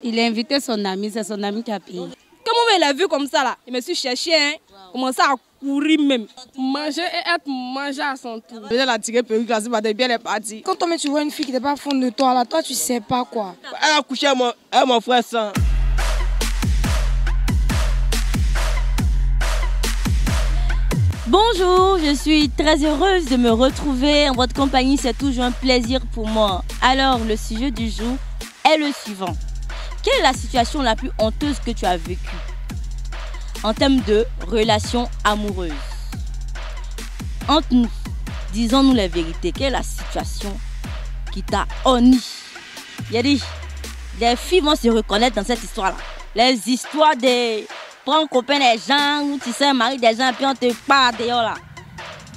Il a invité son ami, c'est son ami qui a payé. Comment il a vu comme ça là? Il me suis cherché, hein. Commencé à courir même. Manger et être mangé à son tour. Elle a tiré perruque là, c'est bien elle est partie. Quand tu vois une fille qui n'est pas fond de toi, là, toi tu sais pas quoi. Elle a couché avec mon frère sans. Bonjour, je suis très heureuse de me retrouver en votre compagnie, c'est toujours un plaisir pour moi. Alors, le sujet du jour est le suivant. Quelle est la situation la plus honteuse que tu as vécue en termes de relations amoureuses? Entre nous, disons-nous la vérité, quelle est la situation qui t'a honni? Les filles vont se reconnaître dans cette histoire-là. Les histoires des... prends copain des gens, ou tu sais, mari des gens, puis on te part dehors là.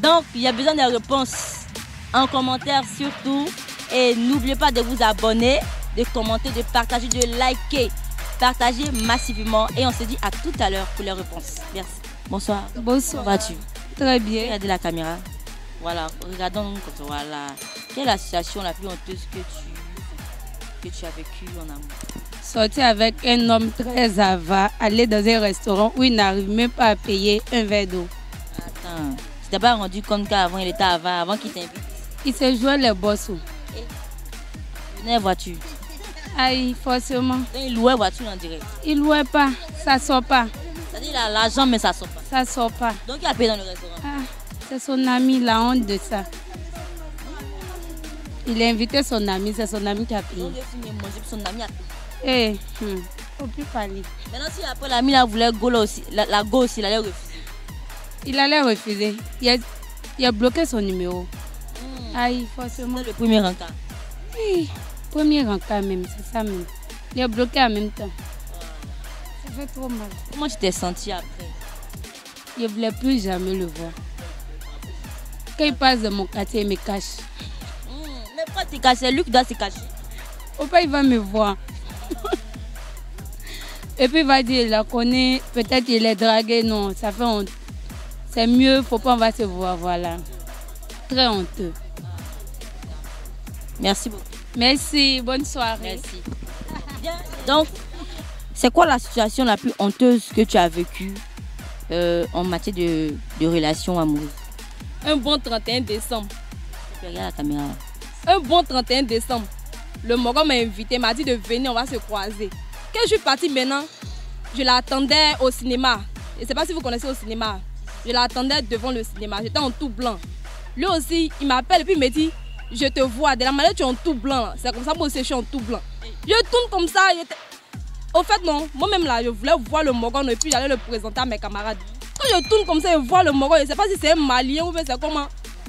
Donc, il y a besoin de réponses en commentaire surtout. Et n'oubliez pas de vous abonner, de commenter, de partager, de liker. Partagez massivement. Et on se dit à tout à l'heure pour les réponses. Merci. Bonsoir. Bonsoir. Comment vas-tu? Très bien. Regardez la caméra. Voilà, regardons comme ça. Voilà. Quelle est la situation la plus honteuse que tu as vécue en amour? Sortir avec un homme très avare, aller dans un restaurant où il n'arrive même pas à payer un verre d'eau. Attends, tu t'es pas rendu compte qu'avant il était avare, avant qu'il t'invite? Il se jouait les bosses. Venez voiture. Aïe, forcément. Donc, il louait voiture en direct. Il louait pas, ça sort pas. C'est-à-dire qu'il a l'argent mais ça sort pas. Ça sort pas. Donc il a payé dans le restaurant. Ah, c'est son ami, la honte de ça. Il a invité son ami, c'est son ami qui a payé. Donc il a fini de manger, son ami a payé. Eh, faut plus parler. Maintenant si après l'ami là voulait go là aussi, la go aussi, il allait refuser. Il allait refuser. Il a bloqué son numéro. Aïe, forcément. C'est le premier rencard. Oui, premier rencard même, c'est ça même. Il a bloqué en même temps. Ça fait trop mal. Comment tu t'es senti après? Je ne voulais plus jamais le voir. Quand il passe de mon quartier, il me cache. Mais pourquoi tu es caché? C'est lui qui doit se cacher. Au pas, il va me voir. Et puis il va dire, il la connaît, peut-être qu'il est dragué. Non, ça fait honte. C'est mieux, faut pas, on va se voir, voilà. Très honteux. Merci beaucoup. Merci, bonne soirée. Merci. Bien. Donc, c'est quoi la situation la plus honteuse que tu as vécue en matière de relations amoureuses? Un bon 31 décembre. Regarde la caméra. Un bon 31 décembre. Le Moron m'a invité, m'a dit de venir, on va se croiser. Quand je suis partie maintenant, je l'attendais au cinéma. Je ne sais pas si vous connaissez au cinéma. Je l'attendais devant le cinéma. J'étais en tout blanc. Lui aussi, il m'appelle et puis il me dit, je te vois. De la manière tu es en tout blanc. C'est comme ça moi aussi je suis en tout blanc. Je tourne comme ça. Au fait non, moi-même là, je voulais voir le Moron et puis j'allais le présenter à mes camarades. Quand je tourne comme ça et vois le Moron, je ne sais pas si c'est un malien ou bien c'est comment.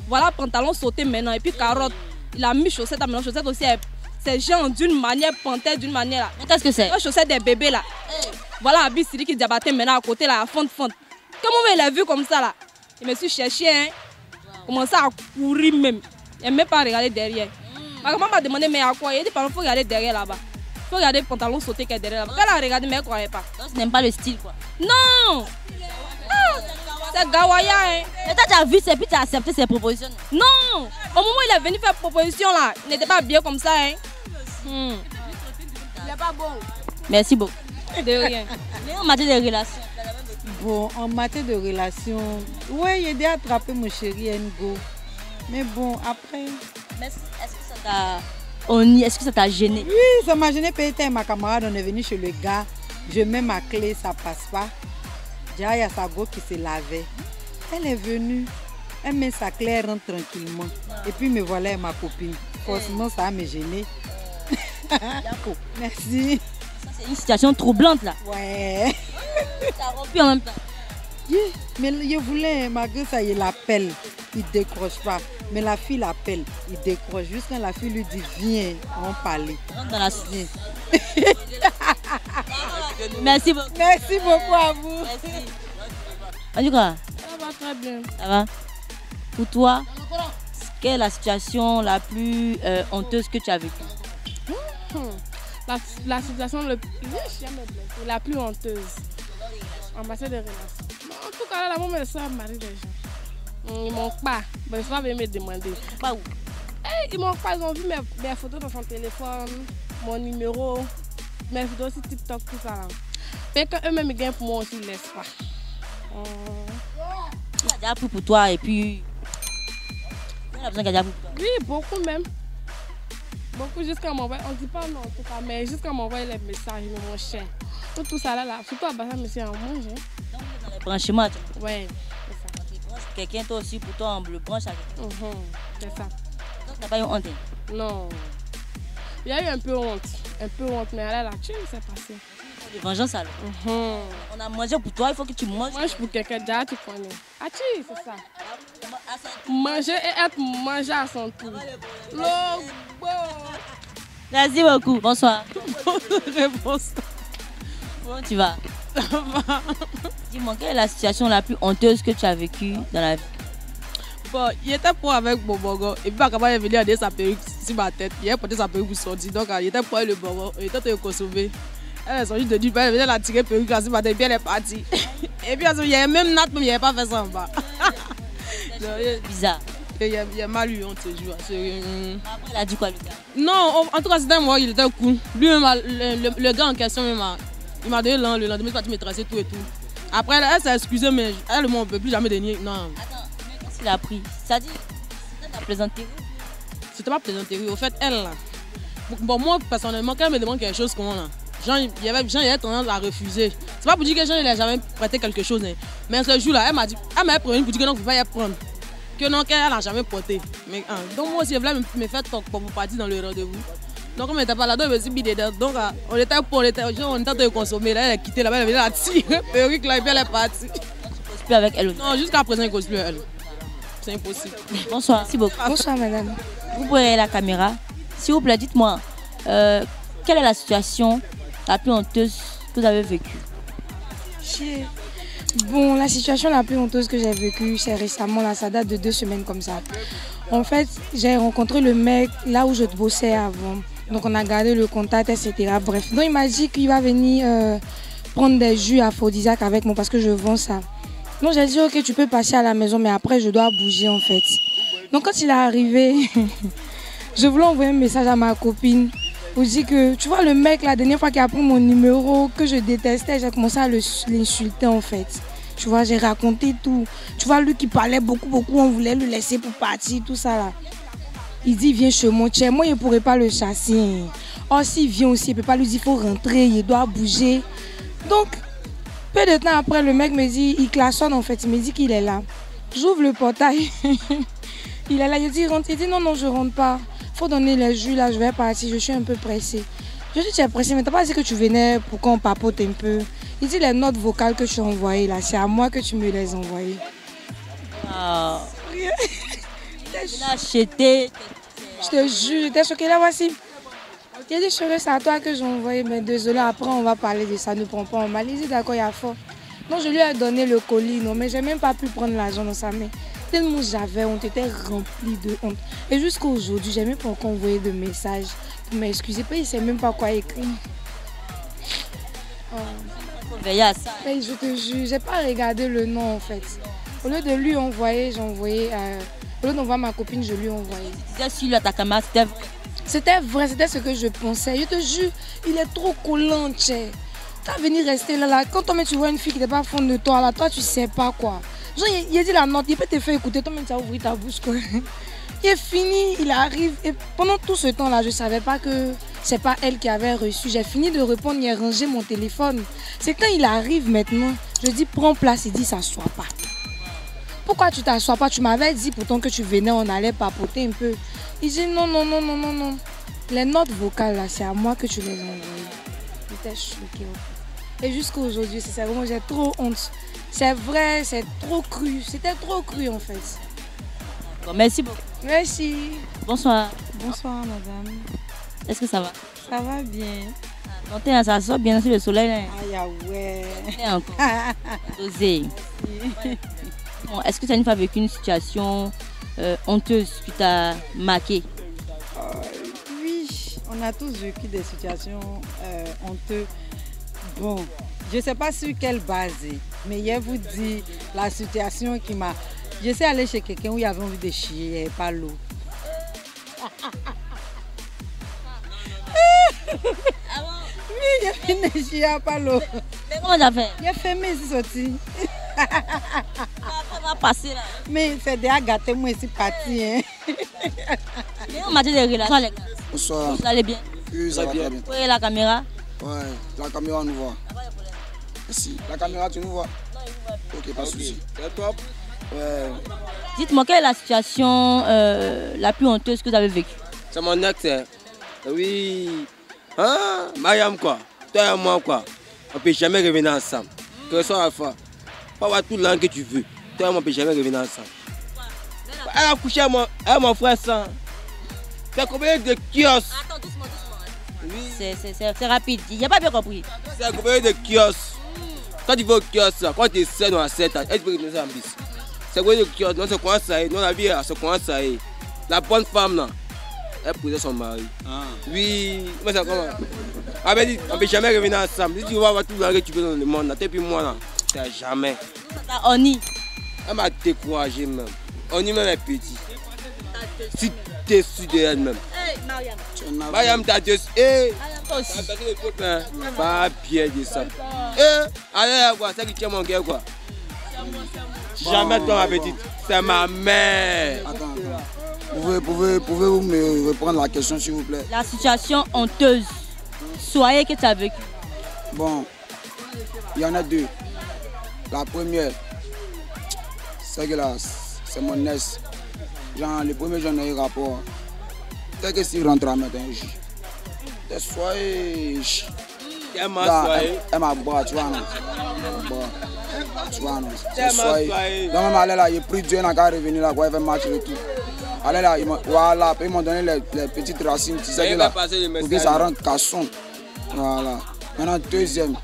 Voilà, pantalon sauté maintenant et puis carotte. Il a mis chaussettes, maintenant chaussettes aussi. C'est genre d'une manière, panthère d'une manière là. Qu'est-ce que c'est? Les chaussettes des bébés là. Voilà, Abi Siri qui diabatait maintenant à côté là, à fond. Comment il a vu comme ça là? Je me suis cherché, hein. Commencé à courir même. Il n'a même pas regardé derrière. Ma maman m'a demandé mais à quoi? Il a dit il faut regarder derrière là-bas. Il faut regarder le pantalon sauté qui est derrière là-bas. Elle a regardé mais elle ne croyait pas. Donc tu n'aimes pas le style quoi? Non! C'est Gawaya, hein. Mais toi tu as vu ça et puis tu as accepté ses propositions? Non! Au moment où il est venu faire proposition là, il n'était pas bien comme ça, hein. Il n'est pas bon. Merci beaucoup. De rien. Mais en matière de relations? Bon, en matière de relations, ouais, j'ai déjà attrapé mon chéri Ngo. Mais bon, après... Mais est-ce que ça t'a honni? Est-ce que ça t'a gêné? Oui, ça m'a gêné. Peut-être ma camarade, on est venu chez le gars. Je mets ma clé, ça passe pas. Déjà, il y a sa go qui se lavait. Elle est venue. Elle met sa clé, elle rentre tranquillement. Et puis me voilà ma copine. Forcément, ça me gêné. Merci. C'est une situation troublante là. Ouais. Tu as rompu en même temps. Yeah. Mais je voulais, malgré ça, il l'appelle. Il décroche pas. Mais la fille l'appelle. Il décroche. Juste quand la fille lui dit viens, on va parler. Rentre dans la suite. Merci beaucoup. Merci beaucoup à vous. Merci. En tout cas, Ça va très bien. ça va? Pour toi, quelle est la situation la plus honteuse que tu as vécue? La situation la plus honteuse en matière de relations. En tout cas, là, moi, je suis mariée des gens. Ils ne manquent pas. Mais ils sont venus me demander. Pas où? Ils ne manquent pas. Ils ont vu mes photos dans son téléphone, mon numéro. mes vidéos sur TikTok, tout ça là. Mais quand eux-mêmes ils gagnent pour moi aussi, ils ne laissent pas. Il a déjà pris pour toi et puis. Il a besoin qu'il a déjà pris pour toi. Oui, beaucoup même. Beaucoup jusqu'à m'envoyer, on ne dit pas non en tout cas, mais jusqu'à m'envoyer les messages, mais mon chien. Tout ça là, surtout à Bassa, monsieur, en mange. Donc, vous êtes dans les branchements. Oui, c'est ça. Quand tu branches quelqu'un, toi aussi, pour toi, on le branche à quelqu'un. C'est ça. Donc, tu n'as pas eu honte. Non. Il y a eu un peu honte, mais là, tu c'est passé. De vengeance alors. On a mangé pour toi, il faut que tu manges. Mange pour quelqu'un, déjà tu connais. Ah, c'est ça. Manger et être mangé à son tour. Merci beaucoup. Bonsoir. Réponse. Comment tu vas? Dis-moi, quelle est la situation la plus honteuse que tu as vécue dans la vie? Bon, il était pour avec mon bongo. Et puis, quand il est venu à sa perruque sur ma tête, il a porté sa perruque pour sortir. Donc, il était pour le bongo. Il était en train de consommer. Elle est sortie de nuit, elle a tiré perruque sur ma tête, et puis elle est partie. Et puis, il y a même Nat, mais il n'avait pas fait ça en bas. C'est bizarre. Il y a mal eu, on te jure. Après, il a dit quoi, le gars? Non, en tout cas, c'était moi, il était cool. Lui-même, le gars en question, il m'a donné le lendemain, il m'a tracé tout et tout. Après, elle s'est excusée, mais elle ne peut plus jamais donner. Non. Attends, qu'est-ce qu'il a pris? Ça dit, c'était ta plaisanterie? C'était pas plaisanterie. Au fait, elle, là. Bon, moi, personnellement, quand elle me demande quelque chose, comment là? Il y avait tendance à refuser. C'est pas pour dire que Jean, il n'a jamais prêté quelque chose. Hein. Mais ce jour-là, elle m'a dit, elle m'a pris une pour dire que non, il ne faut pas y prendre. Que non, qu'elle n'a jamais porté. Mais, donc moi aussi, je voulais me faire toc pour partir dans le rendez-vous. Donc on n'était pas là-dedans, je me suis mis dedans. Donc on était en train de consommer. Là, elle a quitté là-bas, elle est venue la tirer. Perruque là, et puis elle est partie. Tu ne causes plus avec elle aussi? Non, jusqu'à présent, il ne cause plus elle. C'est impossible. Bonsoir, merci beaucoup. Bonsoir, madame. Vous pouvez la caméra. S'il vous plaît, dites-moi, quelle est la situation la plus honteuse que vous avez vécue? Bon, la situation la plus honteuse que j'ai vécue, c'est récemment, là, ça date de 2 semaines comme ça. En fait, j'ai rencontré le mec là où je bossais avant. Donc on a gardé le contact, etc. Bref, donc il m'a dit qu'il va venir prendre des jus aphrodisiaques avec moi parce que je vends ça. Donc j'ai dit, ok, tu peux passer à la maison, mais après je dois bouger en fait. Donc quand il est arrivé, je voulais envoyer un message à ma copine pour dire que, tu vois, le mec, la dernière fois qu'il a pris mon numéro, que je détestais, j'ai commencé à l'insulter en fait. Tu vois, j'ai raconté tout. Tu vois, lui qui parlait beaucoup, on voulait le laisser pour partir, tout ça là. Il dit, viens chez moi, moi, il ne pourrait pas le chasser. Or, s'il vient aussi, il ne peut pas lui dire, il faut rentrer, il doit bouger. Donc, peu de temps après, le mec me dit, il klaxonne en fait, il me dit qu'il est là. J'ouvre le portail, il est là, je dis, rentre. Il dit, non, je ne rentre pas. Il faut donner les jus là, je vais partir, je suis un peu pressée. Je dis, tu es pressée, mais tu n'as pas dit que tu venais pour qu'on papote un peu. Il dit, les notes vocales que tu as envoyées là, c'est à moi que tu me les envoyées. Wow. Il a acheté. Je te jure, j'étais choquée. Là, voici. Il a dit, chérie, c'est à toi que j'ai envoyé, mais désolé, après on va parler de ça, ne prends pas en mal. Il dit, d'accord, il y a fort. Non, je lui ai donné le colis, non, mais je n'ai même pas pu prendre l'argent dans sa main. Tellement j'avais honte, j'étais remplie de honte. Et jusqu'à aujourd'hui, je n'ai même pas encore envoyé de message pour m'excuser. Il ne sait même pas quoi écrire. Veiller à ça. Mais je te jure, je n'ai pas regardé le nom en fait. Au lieu de lui envoyer, j'ai envoyé. Au lieu d'envoyer ma copine, je lui ai envoyé. Tu disais sur lui à ta caméra, c'était vrai. C'était vrai, c'était ce que je pensais. Je te jure, il est trop collant, tu vas venir rester là. Quand toi, tu vois une fille qui n'est pas fond de toi, là, toi, tu sais pas quoi. Genre, il a dit la note, il peut te faire écouter, toi-même, tu as ouvert ta bouche, quoi. Il est fini, il arrive. Et pendant tout ce temps-là, je ne savais pas que c'est pas elle qui avait reçu. J'ai fini de répondre, il a rangé mon téléphone. C'est quand il arrive maintenant, je dis, prends place, il dit, s'assois pas. Pourquoi tu t'assois pas? Tu m'avais dit pourtant que tu venais, on allait papoter un peu. Il dit, non. Les notes vocales, là, c'est à moi que tu les as envoyées. J'étais choquée. Et jusqu'à aujourd'hui, c'est vraiment, j'ai trop honte. C'est vrai, c'est trop cru. C'était trop cru, en fait. Merci beaucoup. Merci. Bonsoir. Bonsoir, madame. Est-ce que ça va? Ça va bien. Ton ça sort bien sur le soleil. Là. Aïe, ouais. Encore. Dosé. Bon, est-ce que tu as une fois vécu une situation honteuse qui t'a marqué? Oui, on a tous vécu des situations honteuses. Bon, je ne sais pas sur quelle base, mais hier vous dit la situation qui m'a... Je suis allée chez quelqu'un où il avait envie de chier, il n'y avait pas l'eau. Oui, il a fait neige, pas l'eau. Mais comment tu as fait? Il a fait mes sorties. Ça va passer là. Mais c'est déjà gâté, moi, c'est parti. Hein. Mais en matière de relations, les gars. Bonsoir. Vous allez bien? Oui, ça va bien. Vous voyez la caméra? Ouais, la caméra nous voit. Si, la caméra, tu nous vois? Ok, pas de souci. C'est top. Ouais. Dites-moi, quelle est la situation la plus honteuse que vous avez vécue? C'est mon ex, hein. Oui. Hein? Mariam, quoi. Toi et moi, quoi. On ne peut jamais revenir ensemble. Que ce soit la fois. Pas avoir tout l'an que tu veux. Toi et moi, on ne peut jamais revenir ensemble. Elle a couché avec mon frère sans. C'est combien de kiosques? Attends, doucement. Oui. C'est rapide. Il n'y a pas bien compris. C'est combien de kiosques? Quand tu vas au kiosque, quand tu es seul dans la 7 ans, elle peut revenir en bis. C'est combien de kiosques? Non, c'est comment ça est. Non, la vie, c'est comment ça est. La bonne femme, là. Elle posait son mari. Ah. Oui, mais c'est comment? On ne peut jamais revenir ensemble. Si tu vas voir tout le que tu veux dans le monde, et puis moi, là, c'est jamais. Oni. Elle m'a découragé même. Oni même est petit. Si tu es sûr de elle-même. Hey, Mariam. Mariam, t'as deux. Eh, toi aussi. Pas bien de ça. Eh, allez, quoi, c'est qui tient mon cœur, quoi. Jamais toi, ma petite. C'est ma mère. Attends. Pouvez-vous me reprendre la question, s'il vous plaît? La situation honteuse. Soyez que tu as vécu. Bon, il y en a deux. La première, c'est que là, c'est mon ex. Genre, le premier jour, on a eu rapport. Dès que s'il rentre à matin, je soyez. Elle m'a boit, tu vois, non? Tu vois, non? C'est soyez. Donc, même aller là, il a pris Dieu, il n'a qu'à revenir là, quoi, il fait match et tout. Allez là, voilà, ils m'ont donné les petites racines, tu sais que là, pour que ça rentre casson. Voilà. Maintenant, deuxième.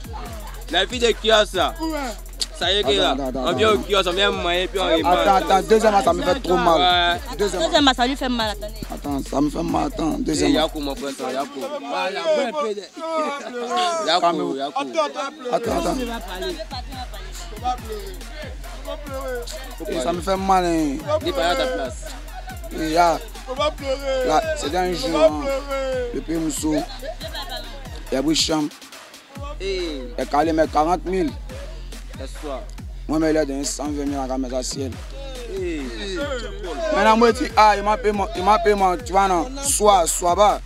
La fille de kiosque, ça. Ça y est, là. On vient au kiosque, on vient manger, puis on remarque. Attends, deuxième, ça me fait trop mal. Deuxième, ça lui fait mal, attendez. Attends, ça me fait mal, attends. Deuxième. Yakou, mon frère, ça, Yakou. Yakou. Attends. Ça me fait mal, hein. Dis pas à ta place. Et là, c'était un jour, hein, le pays Moussou, il a pris chambre, il a calé mes 40 000. Moi, il a donné 120 000 à la maison ciel. Maintenant, moi, je dis, ah, il m'a payé mon, tu vois, non, soit bas.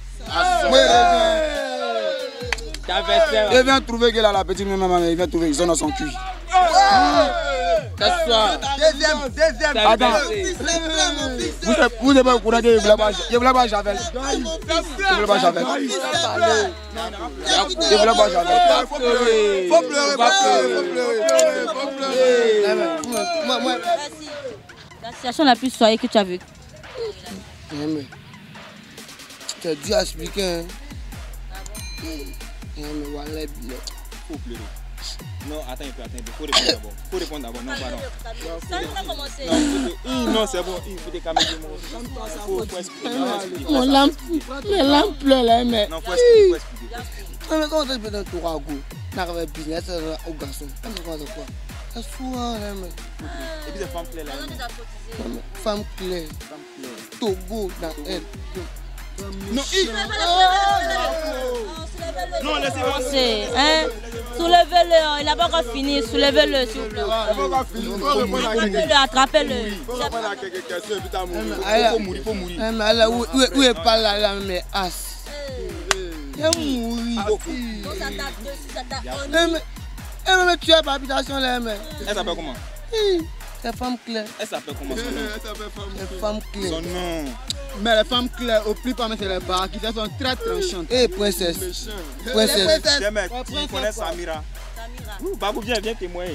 Il vient trouver que là, la petite maman, il vient trouver qu'ils ont dans son cul. Deuxième. Attends. Vous n'êtes pas au courant que je voulais pas Javel. Je voulais pas Javel. Faut pleurer. La situation la plus soyée que tu as vécue. C'est dur à expliquer. Mais voilà, faut pleurer. Non, attends un peu, faut répondre d'abord. Non, pardon. Ça ne va commencer. Non, c'est bon, il faut des caméras. Faut expliquer. Mon lampe pleure là, mais. Non, faut expliquer. Mais comment tu peux te trouver à goût? N'arrive pas business au garçon. Comment tu quoi? C'est souvent, mais. Et puis, c'est femme claire là. Femme claire. Togo dans elle. Non, non, laissez-moi. Hein? Soulevez-le, il n'a pas encore fini. Soulevez-le, s'il vous plaît. Attrapez-le, attrapez-le. Il faut mourir. Mais où est pas là, mais as? Il a mouru. Mais tu as pas habitation là, mais. Elle s'appelle comment? C'est femme claire. Elle s'appelle comment? C'est femme claire. Son nom. Mais les femmes claires, au plus pas mettre les barres qui sont très tranchantes. Et princesse. Des mecs qui connaissent Samira. Babou, viens témoigner.